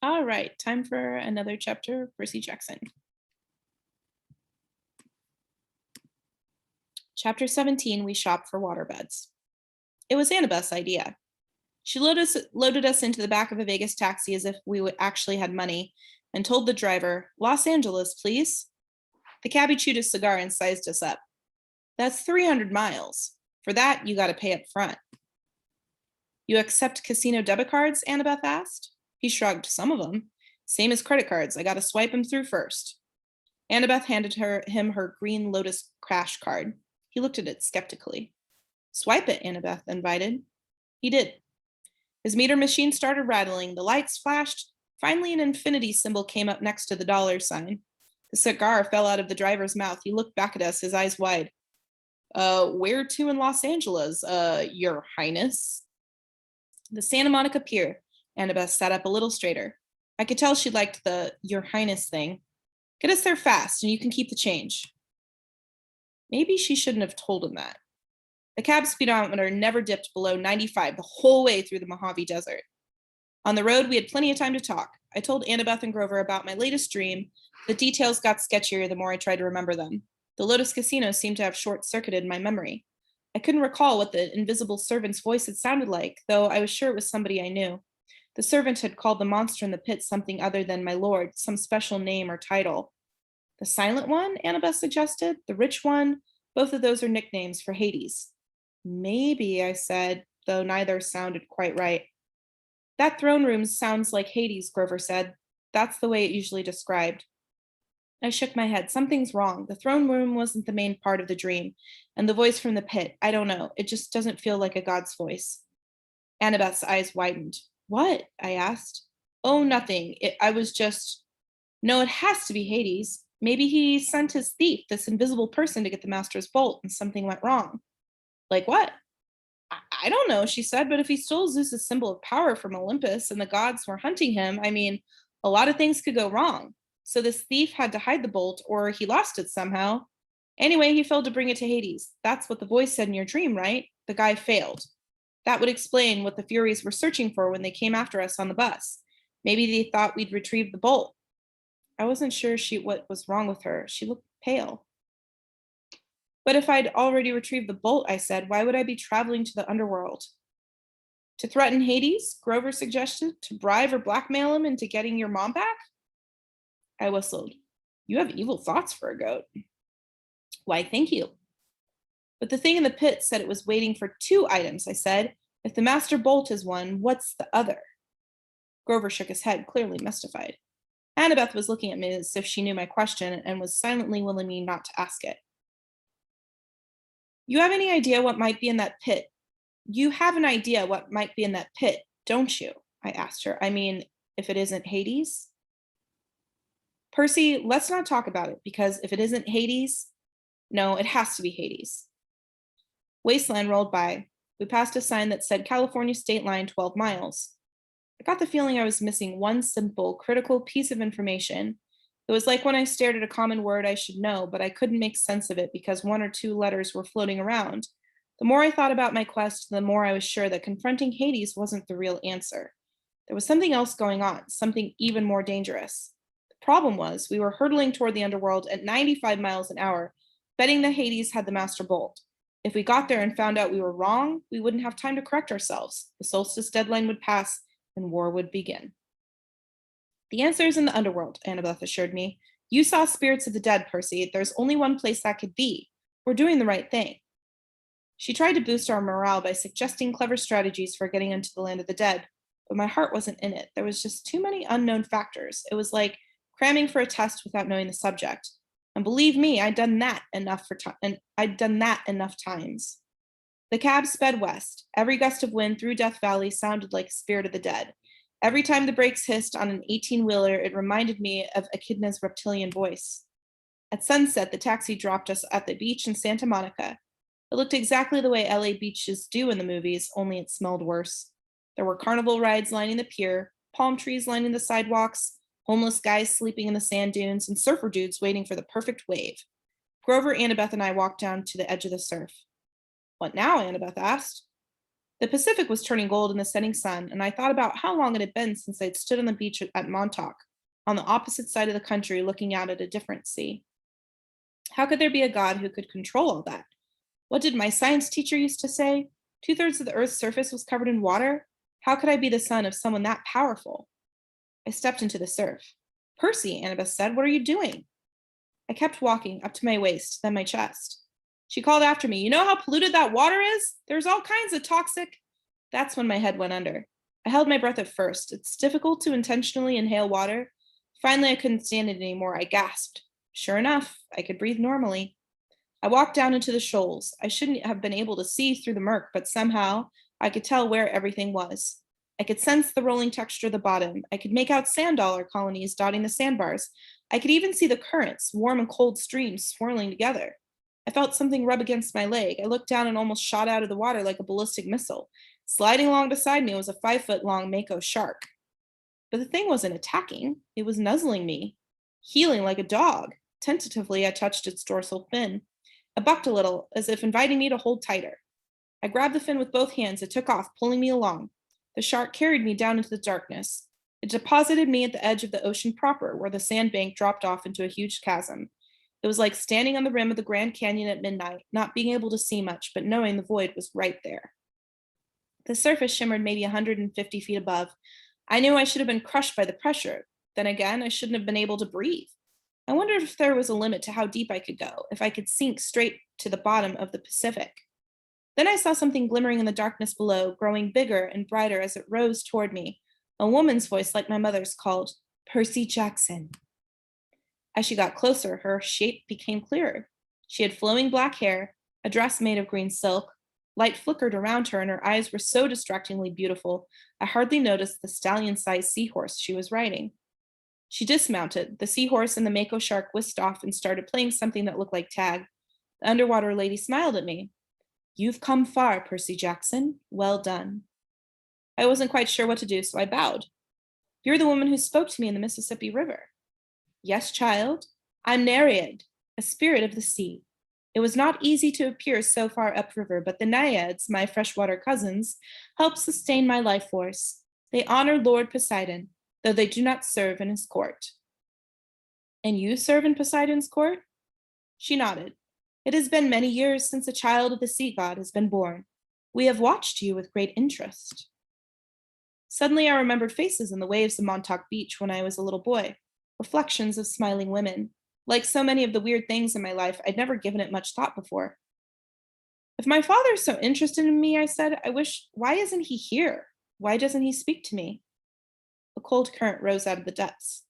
All right, time for another chapter of Percy Jackson. Chapter 17, we shop for waterbeds. It was Annabeth's idea. She loaded us into the back of a Vegas taxi as if actually had money and told the driver, Los Angeles, please. The cabbie chewed his cigar and sized us up. That's 300 miles. For that, you got to pay up front. You accept casino debit cards? Annabeth asked. He shrugged. Some of them. Same as credit cards. I got to swipe them through first. Annabeth handed him her green Lotus crash card. He looked at it skeptically. Swipe it, Annabeth invited. He did. His meter machine started rattling. The lights flashed. Finally, an infinity symbol came up next to the dollar sign. The cigar fell out of the driver's mouth. He looked back at us, his eyes wide. Where to in Los Angeles, Your Highness? The Santa Monica Pier. Annabeth sat up a little straighter. I could tell she liked the Your Highness thing. Get us there fast, and you can keep the change. Maybe she shouldn't have told him that. The cab speedometer never dipped below 95 the whole way through the Mojave Desert. On the road, we had plenty of time to talk. I told Annabeth and Grover about my latest dream. The details got sketchier the more I tried to remember them. The Lotus Casino seemed to have short-circuited my memory. I couldn't recall what the invisible servant's voice had sounded like, though I was sure it was somebody I knew. The servant had called the monster in the pit something other than my lord, some special name or title. The silent one, Annabeth suggested. The rich one. Both of those are nicknames for Hades. Maybe, I said, though neither sounded quite right. That throne room sounds like Hades, Grover said. That's the way it usually described. I shook my head. Something's wrong. The throne room wasn't the main part of the dream. And the voice from the pit, I don't know. It just doesn't feel like a god's voice. Annabeth's eyes widened. What? I asked. Oh, nothing. I was just... No, it has to be Hades. Maybe he sent his thief, this invisible person, to get the master's bolt, and something went wrong. Like what? I don't know, she said, but if he stole Zeus's symbol of power from Olympus and the gods were hunting him, a lot of things could go wrong. So this thief had to hide the bolt, or he lost it somehow. Anyway, he failed to bring it to Hades. That's what the voice said in your dream, right? The guy failed. That would explain what the Furies were searching for when they came after us on the bus. Maybe they thought we'd retrieved the bolt. I wasn't sure what was wrong with her. She looked pale. But if I'd already retrieved the bolt, I said, why would I be traveling to the underworld? To threaten Hades, Grover suggested, to bribe or blackmail him into getting your mom back? I whistled. You have evil thoughts for a goat. Why, thank you. But the thing in the pit said it was waiting for 2 items, I said. If the master bolt is one, what's the other? Grover shook his head, clearly mystified. Annabeth was looking at me as if she knew my question and was silently willing me not to ask it. You have any idea what might be in that pit? You have an idea what might be in that pit, don't you? I asked her. If it isn't Hades? Percy, let's not talk about it, because if it isn't Hades, no, it has to be Hades. Wasteland rolled by. We passed a sign that said California State Line 12 miles. I got the feeling I was missing one simple, critical piece of information. It was like when I stared at a common word I should know, but I couldn't make sense of it because 1 or 2 letters were floating around. The more I thought about my quest, the more I was sure that confronting Hades wasn't the real answer. There was something else going on, something even more dangerous. The problem was, we were hurtling toward the underworld at 95 miles an hour, betting that Hades had the master bolt. If we got there and found out we were wrong, we wouldn't have time to correct ourselves. The solstice deadline would pass, and war would begin. The answer is in the underworld, Annabeth assured me. You saw spirits of the dead, Percy. There's only one place that could be. We're doing the right thing. She tried to boost our morale by suggesting clever strategies for getting into the land of the dead, but my heart wasn't in it. There was just too many unknown factors. It was like cramming for a test without knowing the subject. And believe me, I'd done that enough times. The cab sped west. Every gust of wind through Death Valley sounded like a spirit of the dead. Every time the brakes hissed on an 18-wheeler, it reminded me of Echidna's reptilian voice. At sunset, the taxi dropped us at the beach in Santa Monica. It looked exactly the way LA beaches do in the movies, only it smelled worse. There were carnival rides lining the pier, palm trees lining the sidewalks, homeless guys sleeping in the sand dunes, and surfer dudes waiting for the perfect wave. Grover, Annabeth, and I walked down to the edge of the surf. What now? Annabeth asked. The Pacific was turning gold in the setting sun, and I thought about how long it had been since I'd stood on the beach at Montauk, on the opposite side of the country, looking out at a different sea. How could there be a God who could control all that? What did my science teacher used to say? Two-thirds of the Earth's surface was covered in water? How could I be the son of someone that powerful? I stepped into the surf. Percy, Annabeth said, what are you doing? I kept walking up to my waist, then my chest. She called after me, you know how polluted that water is? There's all kinds of toxic. That's when my head went under. I held my breath at first. It's difficult to intentionally inhale water. Finally, I couldn't stand it anymore. I gasped. Sure enough, I could breathe normally. I walked down into the shoals. I shouldn't have been able to see through the murk, but somehow I could tell where everything was. I could sense the rolling texture of the bottom. I could make out sand dollar colonies dotting the sandbars. I could even see the currents, warm and cold streams swirling together. I felt something rub against my leg. I looked down and almost shot out of the water like a ballistic missile. Sliding along beside me was a 5-foot-long mako shark. But the thing wasn't attacking. It was nuzzling me, heeling like a dog. Tentatively, I touched its dorsal fin. I bucked a little, as if inviting me to hold tighter. I grabbed the fin with both hands. It took off, pulling me along. The shark carried me down into the darkness. It deposited me at the edge of the ocean proper, where the sandbank dropped off into a huge chasm. It was like standing on the rim of the Grand Canyon at midnight, not being able to see much, but knowing the void was right there. The surface shimmered maybe 150 feet above. I knew I should have been crushed by the pressure. Then again, I shouldn't have been able to breathe. I wondered if there was a limit to how deep I could go, if I could sink straight to the bottom of the Pacific. Then I saw something glimmering in the darkness below, growing bigger and brighter as it rose toward me. A woman's voice, like my mother's, called, Percy Jackson. As she got closer, her shape became clearer. She had flowing black hair, a dress made of green silk. Light flickered around her, and her eyes were so distractingly beautiful, I hardly noticed the stallion-sized seahorse she was riding. She dismounted. The seahorse and the mako shark whisked off and started playing something that looked like tag. The underwater lady smiled at me. You've come far, Percy Jackson. Well done. I wasn't quite sure what to do, so I bowed. You're the woman who spoke to me in the Mississippi River. Yes, child. I'm Nereid, a spirit of the sea. It was not easy to appear so far upriver, but the naiads, my freshwater cousins, helped sustain my life force. They honor Lord Poseidon, though they do not serve in his court. And you serve in Poseidon's court? She nodded. It has been many years since a child of the sea god has been born. We have watched you with great interest. Suddenly I remembered faces in the waves of Montauk Beach when I was a little boy, reflections of smiling women. Like so many of the weird things in my life, I'd never given it much thought before. If my father is so interested in me, I said, why isn't he here? Why doesn't he speak to me? A cold current rose out of the depths.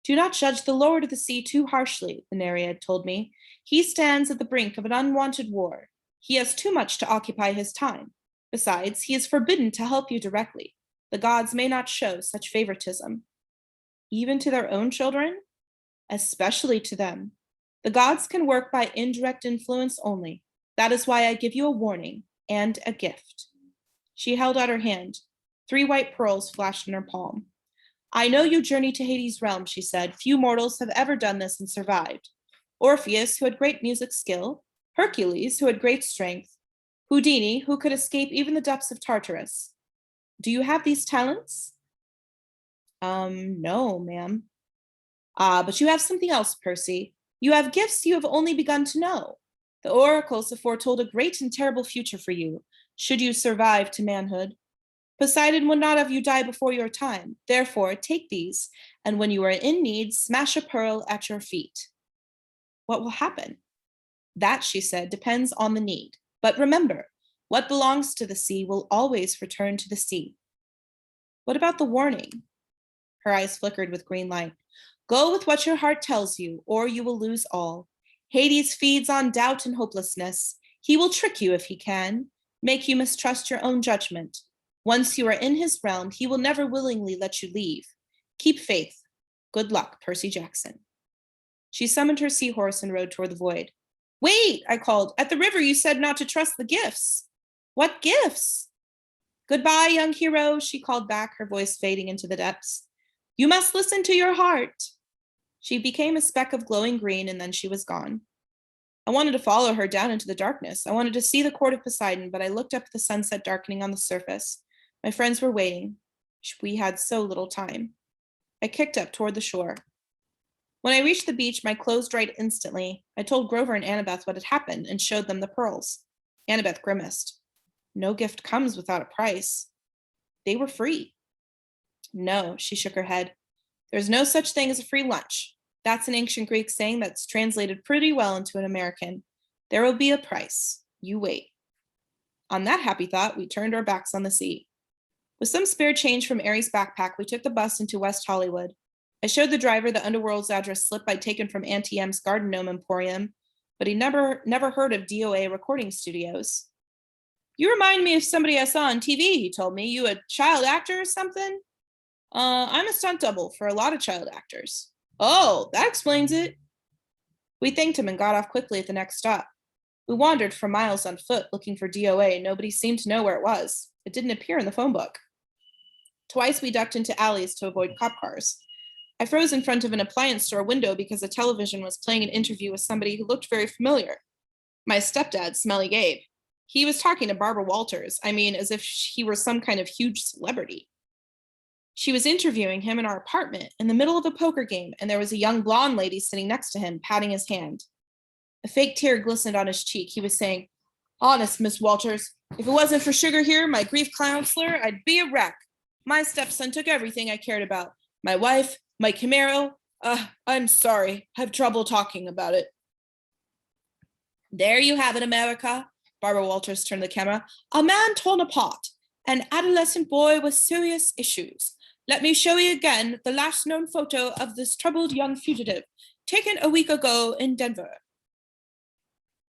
Do not judge the Lord of the Sea too harshly, the Nereid told me. He stands at the brink of an unwanted war. He has too much to occupy his time. Besides, he is forbidden to help you directly. The gods may not show such favoritism. Even to their own children? Especially to them. The gods can work by indirect influence only. That is why I give you a warning and a gift. She held out her hand. 3 white pearls flashed in her palm. I know you journey to Hades' realm, she said. Few mortals have ever done this and survived. Orpheus, who had great music skill. Hercules, who had great strength. Houdini, who could escape even the depths of Tartarus. Do you have these talents? No, ma'am. Ah, but you have something else, Percy. You have gifts you have only begun to know. The oracles have foretold a great and terrible future for you, should you survive to manhood. Poseidon would not have you die before your time. Therefore, take these, and when you are in need, smash a pearl at your feet. What will happen? That, she said, depends on the need. But remember, what belongs to the sea will always return to the sea. What about the warning? Her eyes flickered with green light. Go with what your heart tells you, or you will lose all. Hades feeds on doubt and hopelessness. He will trick you if he can, make you mistrust your own judgment. Once you are in his realm, he will never willingly let you leave. Keep faith. Good luck, Percy Jackson. She summoned her seahorse and rode toward the void. Wait, I called. At the river you said not to trust the gifts. What gifts? Goodbye, young hero, she called back, her voice fading into the depths. You must listen to your heart. She became a speck of glowing green, and then she was gone. I wanted to follow her down into the darkness. I wanted to see the court of Poseidon, but I looked up at the sunset darkening on the surface. My friends were waiting. We had so little time. I kicked up toward the shore. When I reached the beach, my clothes dried instantly. I told Grover and Annabeth what had happened and showed them the pearls. Annabeth grimaced. No gift comes without a price. They were free. No, she shook her head. There's no such thing as a free lunch. That's an ancient Greek saying that's translated pretty well into an American. There will be a price. You wait. On that happy thought, we turned our backs on the sea. With some spare change from Aries' backpack, we took the bus into West Hollywood. I showed the driver the Underworld's address slip I'd taken from Auntie M's Garden Gnome Emporium, but he never heard of DOA recording studios. You remind me of somebody I saw on TV, he told me. You a child actor or something? I'm a stunt double for a lot of child actors. Oh, that explains it. We thanked him and got off quickly at the next stop. We wandered for miles on foot looking for DOA, and nobody seemed to know where it was. It didn't appear in the phone book. Twice we ducked into alleys to avoid cop cars. I froze in front of an appliance store window because the television was playing an interview with somebody who looked very familiar. My stepdad, Smelly Gabe. He was talking to Barbara Walters. I mean, as if he were some kind of huge celebrity. She was interviewing him in our apartment in the middle of a poker game, and there was a young blonde lady sitting next to him, patting his hand. A fake tear glistened on his cheek. He was saying, Honest, Miss Walters, if it wasn't for Sugar here, my grief counselor, I'd be a wreck. My stepson took everything I cared about. My wife, my Camaro. I'm sorry. I have trouble talking about it. There you have it, America. Barbara Walters turned the camera. A man torn apart. An adolescent boy with serious issues. Let me show you again the last known photo of this troubled young fugitive, taken a week ago in Denver.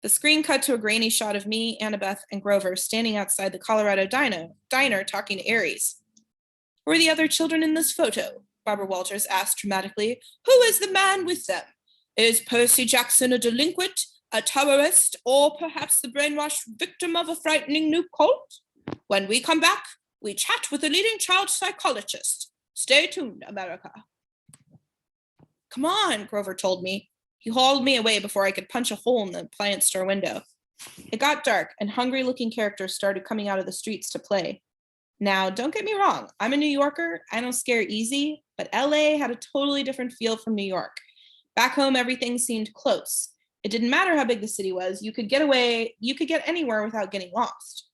The screen cut to a grainy shot of me, Annabeth, and Grover standing outside the Colorado diner talking to Aries. Who are the other children in this photo? Barbara Walters asked dramatically. Who is the man with them? Is Percy Jackson a delinquent, a terrorist, or perhaps the brainwashed victim of a frightening new cult? When we come back, we chat with a leading child psychologist. Stay tuned, America. Come on, Grover told me. He hauled me away before I could punch a hole in the appliance store window. It got dark, and hungry-looking characters started coming out of the streets to play. Now, don't get me wrong. I'm a New Yorker. I don't scare easy, but LA had a totally different feel from New York. Back home, everything seemed close. It didn't matter how big the city was. You could get anywhere without getting lost.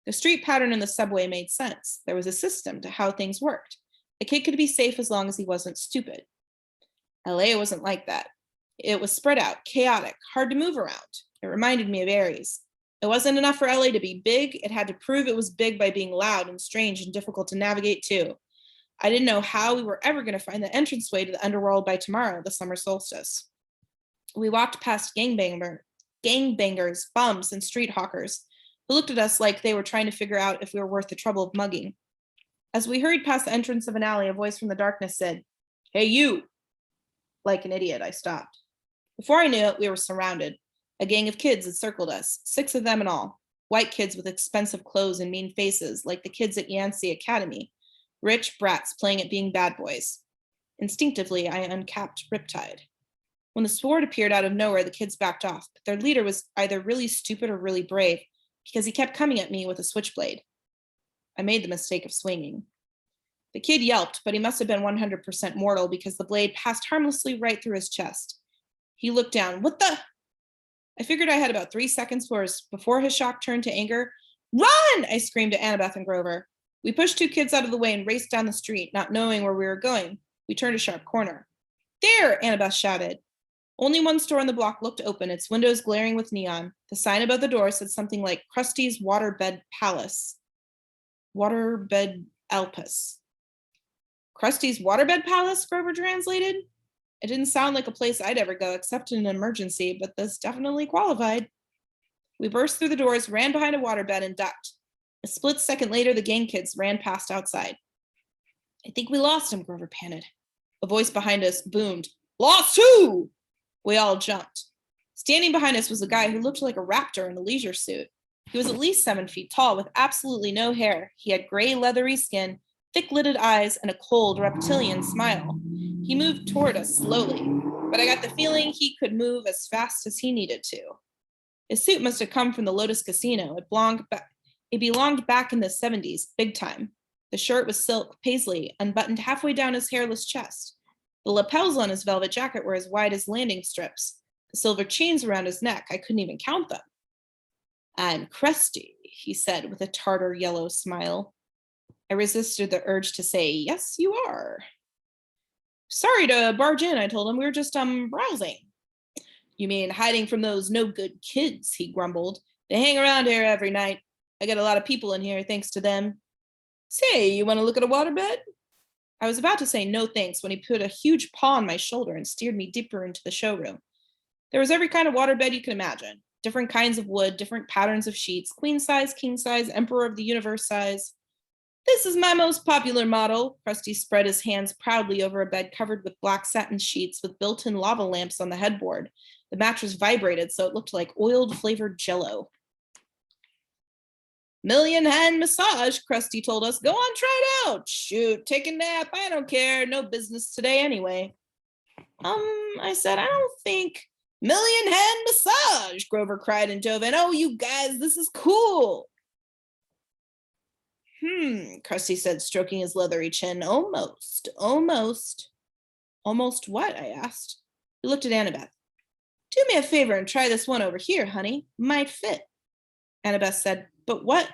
The street pattern in the subway made sense. There was a system to how things worked. A kid could be safe as long as he wasn't stupid. LA wasn't like that. It was spread out, chaotic, hard to move around. It reminded me of Aries. It wasn't enough for LA to be big. It had to prove it was big by being loud and strange and difficult to navigate too. I didn't know how we were ever going to find the entranceway to the underworld by tomorrow, the summer solstice. We walked past gangbangers, bums, and street hawkers who looked at us like they were trying to figure out if we were worth the trouble of mugging. As we hurried past the entrance of an alley, a voice from the darkness said, Hey, you! Like an idiot, I stopped. Before I knew it, we were surrounded. A gang of kids had circled us, 6 of them in all. White kids with expensive clothes and mean faces, like the kids at Yancey Academy. Rich brats playing at being bad boys. Instinctively, I uncapped Riptide. When the sword appeared out of nowhere, the kids backed off, but their leader was either really stupid or really brave, because he kept coming at me with a switchblade. I made the mistake of swinging. The kid yelped, but he must have been 100% mortal because the blade passed harmlessly right through his chest. He looked down. What the? I figured I had about 3 seconds before his shock turned to anger. Run! I screamed at Annabeth and Grover. We pushed 2 kids out of the way and raced down the street, not knowing where we were going. We turned a sharp corner. There! Annabeth shouted. Only one store on the block looked open, its windows glaring with neon. The sign above the door said something like Krusty's Waterbed Palace. Waterbed Alpus. Krusty's Waterbed Palace, Grover translated. It didn't sound like a place I'd ever go except in an emergency, but this definitely qualified. We burst through the doors, ran behind a waterbed, and ducked. A split second later, the gang kids ran past outside. I think we lost him, Grover panted. A voice behind us boomed, Lost who? We all jumped. Standing behind us was a guy who looked like a raptor in a leisure suit. He was at least 7 feet tall with absolutely no hair. He had gray, leathery skin, thick-lidded eyes, and a cold, reptilian smile. He moved toward us slowly, but I got the feeling he could move as fast as he needed to. His suit must have come from the Lotus Casino. It belonged back in the 70s, big time. The shirt was silk paisley, unbuttoned halfway down his hairless chest. The lapels on his velvet jacket were as wide as landing strips. The silver chains around his neck, I couldn't even count them. I'm crusty, he said with a tartar yellow smile. I resisted the urge to say, yes, you are. Sorry to barge in, I told him. We were just browsing. You mean hiding from those no-good kids, he grumbled. They hang around here every night. I get a lot of people in here thanks to them. Say, you want to look at a waterbed? I was about to say no thanks when he put a huge paw on my shoulder and steered me deeper into the showroom. There was every kind of waterbed you could imagine. Different kinds of wood, different patterns of sheets, queen size, king size, emperor of the universe size. This is my most popular model. Krusty spread his hands proudly over a bed covered with black satin sheets with built-in lava lamps on the headboard. The mattress vibrated so it looked like oiled flavored jello. Million hand massage, Krusty told us. Go on, try it out. Shoot, take a nap. I don't care. No business today anyway. I said, I don't think. Million hand massage, Grover cried and dove in. Oh, you guys, this is cool. Krusty said, stroking his leathery chin. Almost. Almost what? I asked. He looked at Annabeth. Do me a favor and try this one over here, honey. Might fit. Annabeth said, but what?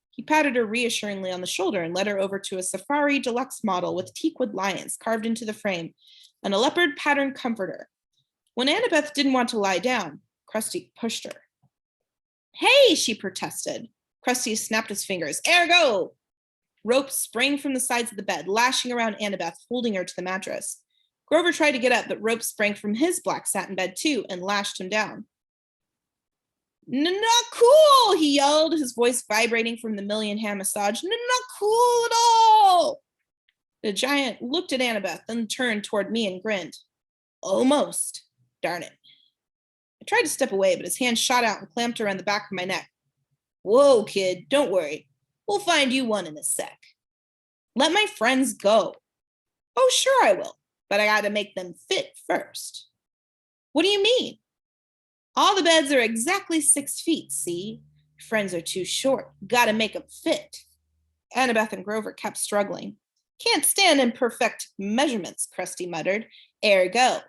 He patted her reassuringly on the shoulder and led her over to a safari deluxe model with teakwood lions carved into the frame and a leopard patterned comforter. When Annabeth didn't want to lie down, Krusty pushed her. Hey, she protested. Krusty snapped his fingers. Ergo! Rope sprang from the sides of the bed, lashing around Annabeth, holding her to the mattress. Grover tried to get up, but Rope sprang from his black satin bed too and lashed him down. Not cool, he yelled, his voice vibrating from the million hand massage. Not cool at all. The giant looked at Annabeth, then turned toward me and grinned. Almost. Darn it. I tried to step away, but his hand shot out and clamped around the back of my neck. Whoa, kid, don't worry. We'll find you one in a sec. Let my friends go. Oh, sure I will, but I gotta make them fit first. What do you mean? All the beds are exactly 6 feet, see? Friends are too short. Gotta make them fit. Annabeth and Grover kept struggling. Can't stand imperfect measurements, Krusty muttered. Ergo.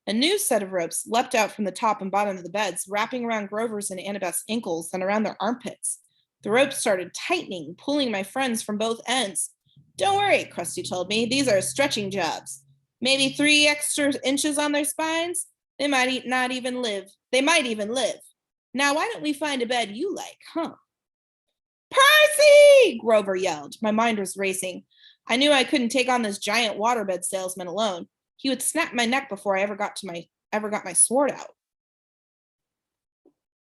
A new set of ropes leapt out from the top and bottom of the beds, wrapping around Grover's and Annabeth's ankles and around their armpits. The ropes started tightening, pulling my friends from both ends. Don't worry, Krusty told me. These are stretching jobs. Maybe 3 extra inches on their spines? They might even live. Now, why don't we find a bed you like, huh? Percy! Grover yelled. My mind was racing. I knew I couldn't take on this giant waterbed salesman alone. He would snap my neck before I ever got my sword out.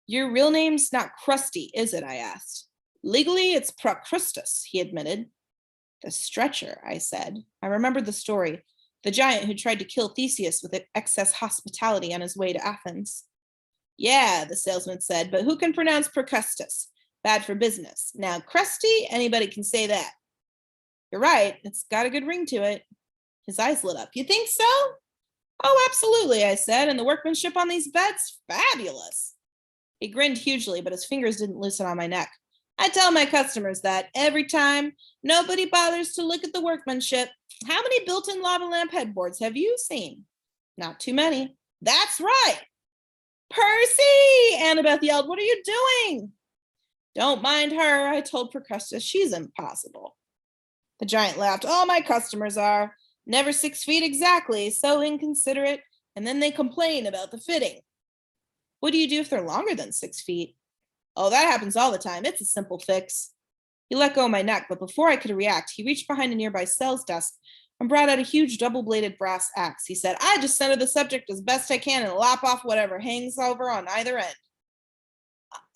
Your real name's not Krusty, is it? I asked. Legally, it's Procrustus, he admitted. The stretcher, I said. I remembered the story. The giant who tried to kill Theseus with excess hospitality on his way to Athens. Yeah, the salesman said, but who can pronounce Procrustus? Bad for business. Now, Krusty, anybody can say that. You're right. It's got a good ring to it. His eyes lit up. You think so? Oh, absolutely, I said, and the workmanship on these beds, fabulous. He grinned hugely, but his fingers didn't loosen on my neck. I tell my customers that every time. Nobody bothers to look at the workmanship. How many built-in lava lamp headboards have you seen? Not too many. That's right. Percy! Annabeth yelled. What are you doing? Don't mind her, I told Procrustus. She's impossible. The giant laughed. All my customers are. Never 6 feet exactly, so inconsiderate, and then they complain about the fitting. What do you do if they're longer than 6 feet? Oh, that happens all the time. It's a simple fix. He let go of my neck, but before I could react, he reached behind a nearby sales desk and brought out a huge double-bladed brass axe. He said, I just center the subject as best I can and lop off whatever hangs over on either end.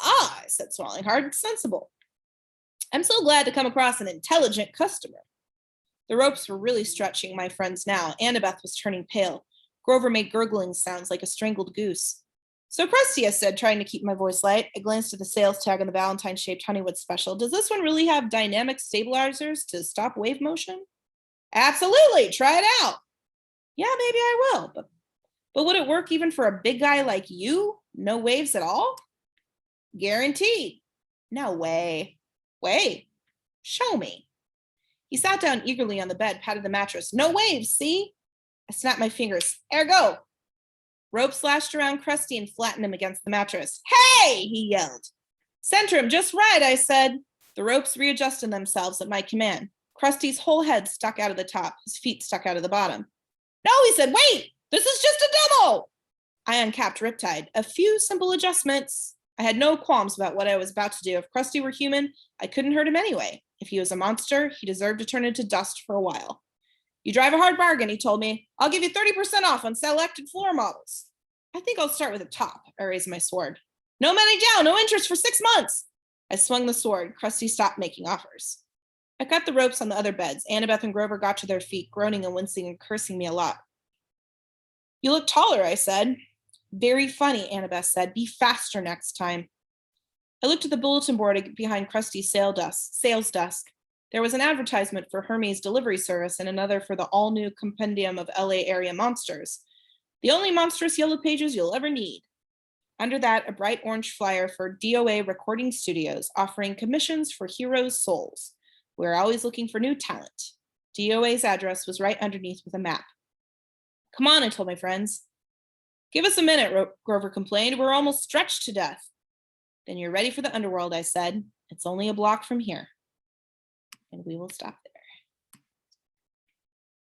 Ah, I said, swallowing hard. It's sensible. I'm so glad to come across an intelligent customer. The ropes were really stretching my friends now. Annabeth was turning pale. Grover made gurgling sounds like a strangled goose. So Krusty, I said, trying to keep my voice light. I glanced at the sales tag on the Valentine-shaped Honeywood special. Does this one really have dynamic stabilizers to stop wave motion? Absolutely. Try it out. Yeah, maybe I will. But would it work even for a big guy like you? No waves at all? Guaranteed. No way. Way. Show me. He sat down eagerly on the bed, patted the mattress. No waves, see? I snapped my fingers. Ergo. Rope slashed around Krusty and flattened him against the mattress. Hey, he yelled. Center him just right, I said. The ropes readjusted themselves at my command. Krusty's whole head stuck out of the top. His feet stuck out of the bottom. No, he said, wait, this is just a demo. I uncapped Riptide. A few simple adjustments. I had no qualms about what I was about to do. If Krusty were human, I couldn't hurt him anyway. If he was a monster, he deserved to turn into dust for a while. You drive a hard bargain, he told me. I'll give you 30% off on selected floor models. I think I'll start with a top. I raised my sword. No money down, no interest for 6 months. I swung the sword. Krusty stopped making offers. I cut the ropes on the other beds. Annabeth and Grover got to their feet, groaning and wincing and cursing me a lot. You look taller, I said. Very funny, Annabeth said. Be faster next time. I looked at the bulletin board behind Krusty's sales desk. There was an advertisement for Hermes delivery service and another for the all-new compendium of LA area monsters. The only monstrous yellow pages you'll ever need. Under that, a bright orange flyer for DOA Recording Studios offering commissions for heroes' souls. We're always looking for new talent. DOA's address was right underneath with a map. Come on, I told my friends. Give us a minute, Grover complained. We're almost stretched to death. Then you're ready for the underworld, I said. It's only a block from here. And we will stop there.